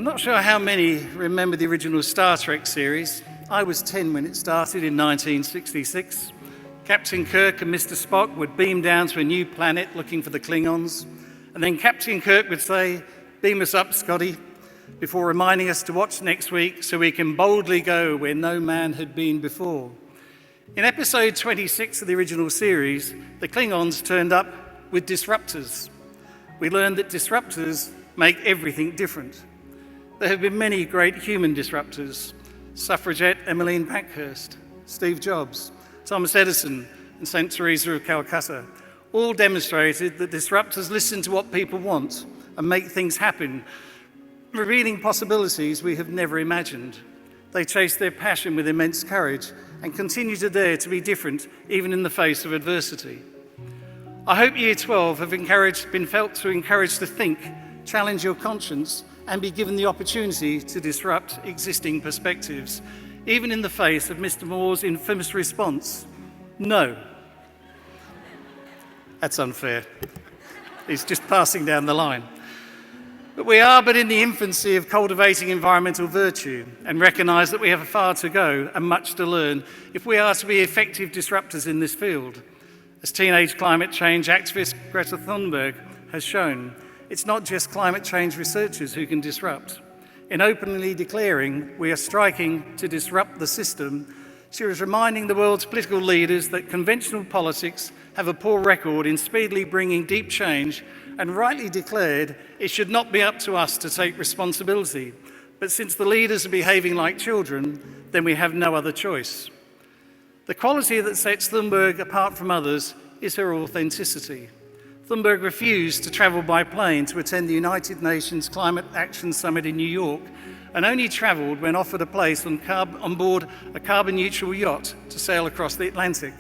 I'm not sure how many remember the original Star Trek series. I was 10 when it started in 1966. Captain Kirk and Mr. Spock would beam down to a new planet looking for the Klingons, and then Captain Kirk would say, "Beam us up, Scotty," before reminding us to watch next week so we can boldly go where no man had been before. In episode 26 of the original series, the Klingons turned up with disruptors. We learned that disruptors make everything different. There have been many great human disruptors: suffragette Emmeline Pankhurst, Steve Jobs, Thomas Edison, and St. Teresa of Calcutta. All demonstrated that disruptors listen to what people want and make things happen, revealing possibilities we have never imagined. They chase their passion with immense courage and continue to dare to be different, even in the face of adversity. I hope Year 12 have been felt to encourage to think, challenge your conscience, and be given the opportunity to disrupt existing perspectives, even in the face of Mr. Moore's infamous response, "No." That's unfair. He's just passing down the line. But we are but in the infancy of cultivating environmental virtue and recognise that we have far to go and much to learn if we are to be effective disruptors in this field. As teenage climate change activist Greta Thunberg has shown, it's not just climate change researchers who can disrupt. In openly declaring we are striking to disrupt the system, she was reminding the world's political leaders that conventional politics have a poor record in speedily bringing deep change, and rightly declared it should not be up to us to take responsibility. But since the leaders are behaving like children, then we have no other choice. The quality that sets Thunberg apart from others is her authenticity. Thunberg refused to travel by plane to attend the United Nations Climate Action Summit in New York, and only travelled when offered a place on board a carbon-neutral yacht to sail across the Atlantic.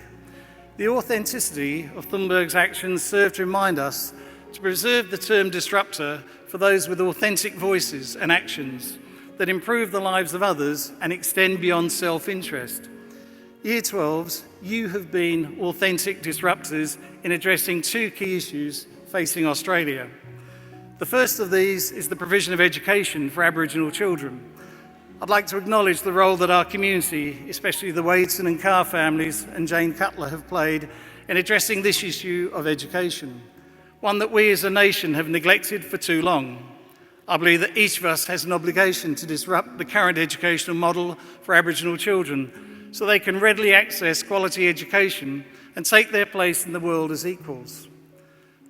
The authenticity of Thunberg's actions served to remind us to preserve the term disruptor for those with authentic voices and actions that improve the lives of others and extend beyond self-interest. Year 12s, you have been authentic disruptors in addressing two key issues facing Australia. The first of these is the provision of education for Aboriginal children. I'd like to acknowledge the role that our community, especially the Wadeson and Carr families and Jane Cutler, have played in addressing this issue of education, one that we as a nation have neglected for too long. I believe that each of us has an obligation to disrupt the current educational model for Aboriginal children so they can readily access quality education and take their place in the world as equals.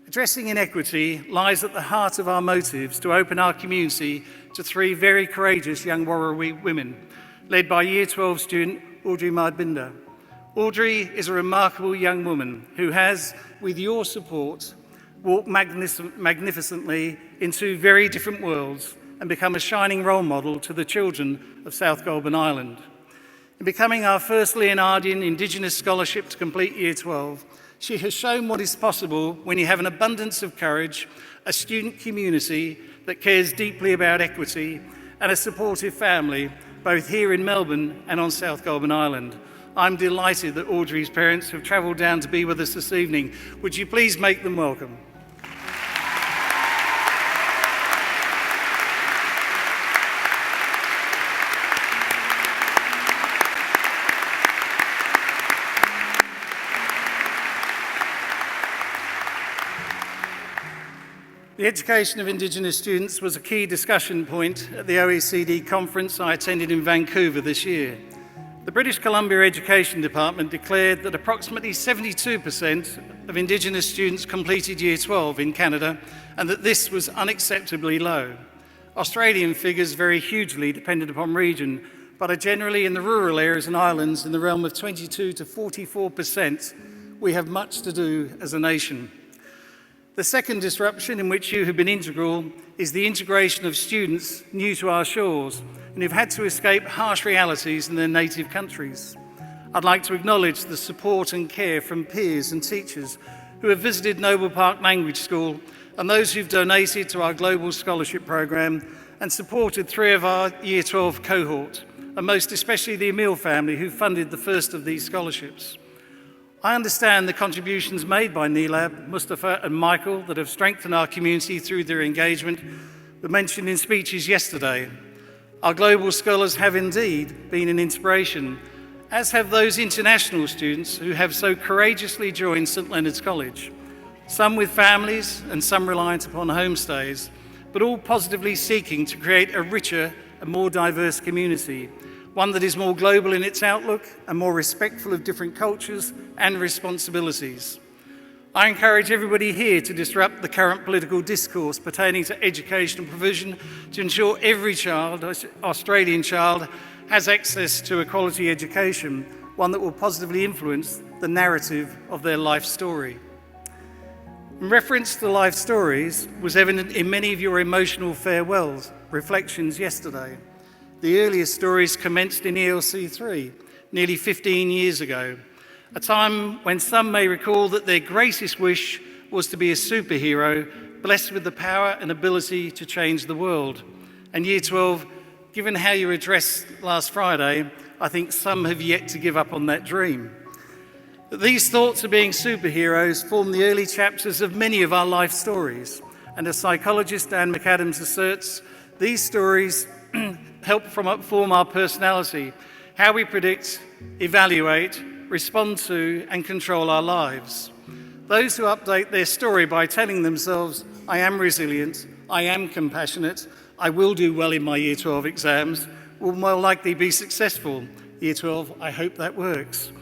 Addressing inequity lies at the heart of our motives to open our community to three very courageous young Warrawee women, led by Year 12 student Audrey Mardbinder. Audrey is a remarkable young woman who has, with your support, walked magnificently in two very different worlds and become a shining role model to the children of South Goulburn Island. In becoming our first Leonardian Indigenous scholarship to complete Year 12, she has shown what is possible when you have an abundance of courage, a student community that cares deeply about equity, and a supportive family, both here in Melbourne and on South Goulburn Island. I'm delighted that Audrey's parents have travelled down to be with us this evening. Would you please make them welcome? The education of Indigenous students was a key discussion point at the OECD conference I attended in Vancouver this year. The British Columbia Education Department declared that approximately 72% of Indigenous students completed Year 12 in Canada, and that this was unacceptably low. Australian figures vary hugely dependent upon region, but are generally in the rural areas and islands in the realm of 22 to 44%. We have much to do as a nation. The second disruption in which you have been integral is the integration of students new to our shores and who've had to escape harsh realities in their native countries. I'd like to acknowledge the support and care from peers and teachers who have visited Noble Park Language School and those who've donated to our global scholarship program and supported three of our Year 12 cohort, and most especially the Emil family who funded the first of these scholarships. I understand the contributions made by Neelab, Mustafa and Michael that have strengthened our community through their engagement, were mentioned in speeches yesterday. Our global scholars have indeed been an inspiration, as have those international students who have so courageously joined St Leonard's College, some with families and some reliant upon homestays, but all positively seeking to create a richer and more diverse community, one that is more global in its outlook and more respectful of different cultures and responsibilities. I encourage everybody here to disrupt the current political discourse pertaining to educational provision to ensure every child, Australian child, has access to a quality education, one that will positively influence the narrative of their life story. In reference to life stories was evident in many of your emotional farewells, reflections yesterday. The earliest stories commenced in ELC 3, nearly 15 years ago, a time when some may recall that their greatest wish was to be a superhero, blessed with the power and ability to change the world. And Year 12, given how you addressed last Friday, I think some have yet to give up on that dream. But these thoughts of being superheroes form the early chapters of many of our life stories. And as psychologist Dan McAdams asserts, these stories help form our personality, how we predict, evaluate, respond to and control our lives. Those who update their story by telling themselves, I am resilient, I am compassionate, I will do well in my Year 12 exams, will more likely be successful. Year 12, I hope that works.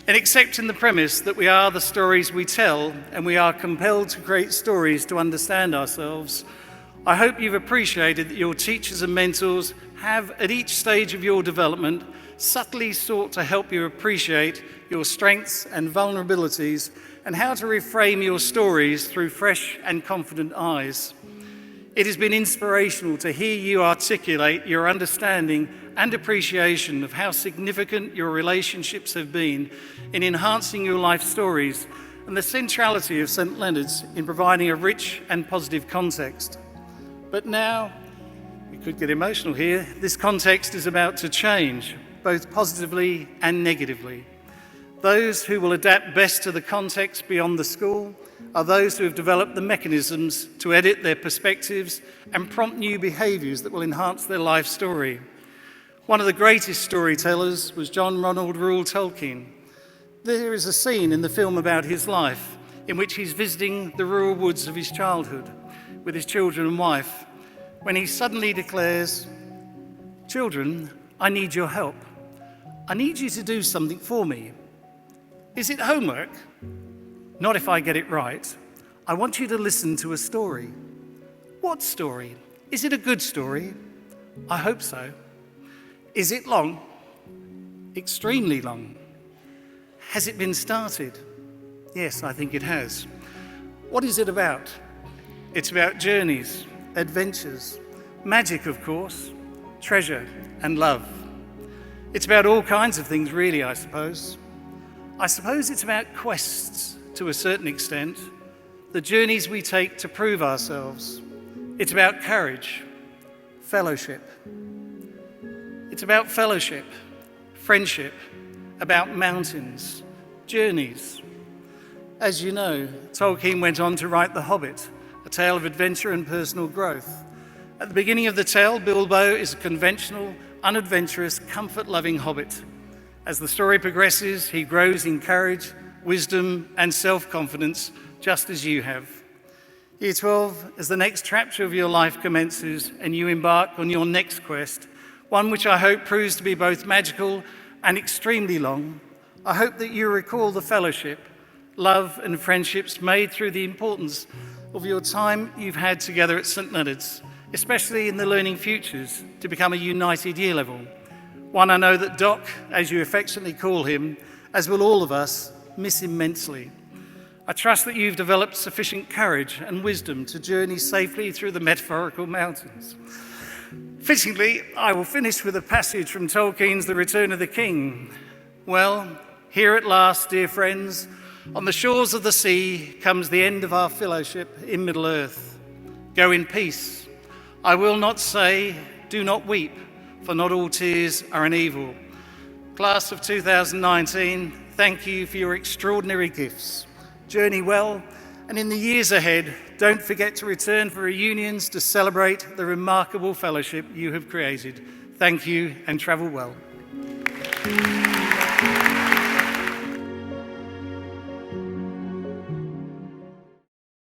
And accepting the premise that we are the stories we tell and we are compelled to create stories to understand ourselves, I hope you've appreciated that your teachers and mentors have, at each stage of your development, subtly sought to help you appreciate your strengths and vulnerabilities and how to reframe your stories through fresh and confident eyes. It has been inspirational to hear you articulate your understanding and appreciation of how significant your relationships have been in enhancing your life stories and the centrality of St Leonard's in providing a rich and positive context. But now, we could get emotional here, this context is about to change, both positively and negatively. Those who will adapt best to the context beyond the school are those who have developed the mechanisms to edit their perspectives and prompt new behaviours that will enhance their life story. One of the greatest storytellers was John Ronald Reuel Tolkien. There is a scene in the film about his life in which he's visiting the rural woods of his childhood with his children and wife, when he suddenly declares, "Children, I need your help. I need you to do something for me. Is it homework? Not if I get it right. I want you to listen to a story." "What story? Is it a good story?" "I hope so." "Is it long?" "Extremely long." "Has it been started?" "Yes, I think it has." "What is it about?" "It's about journeys, adventures, magic, of course, treasure and love. It's about all kinds of things, really, I suppose. I suppose it's about quests, to a certain extent, the journeys we take to prove ourselves. It's about courage, fellowship. It's about fellowship, friendship, about mountains, journeys. As you know, Tolkien went on to write The Hobbit, a tale of adventure and personal growth. At the beginning of the tale, Bilbo is a conventional, unadventurous, comfort-loving hobbit. As the story progresses, he grows in courage, wisdom, and self-confidence, just as you have. Year 12, as the next chapter of your life commences and you embark on your next quest, one which I hope proves to be both magical and extremely long, I hope that you recall the fellowship, love, and friendships made through the importance of your time you've had together at St Leonard's, especially in the Learning Futures, to become a united year level. One I know that Doc, as you affectionately call him, as will all of us, miss immensely. I trust that you've developed sufficient courage and wisdom to journey safely through the metaphorical mountains. Fittingly, I will finish with a passage from Tolkien's The Return of the King. Well, here at last, dear friends, on the shores of the sea comes the end of our fellowship in Middle-earth. Go in peace. I will not say, do not weep, for not all tears are an evil. Class of 2019, thank you for your extraordinary gifts. Journey well, And in the years ahead, don't forget to return for reunions to celebrate the remarkable fellowship you have created. Thank you and travel well.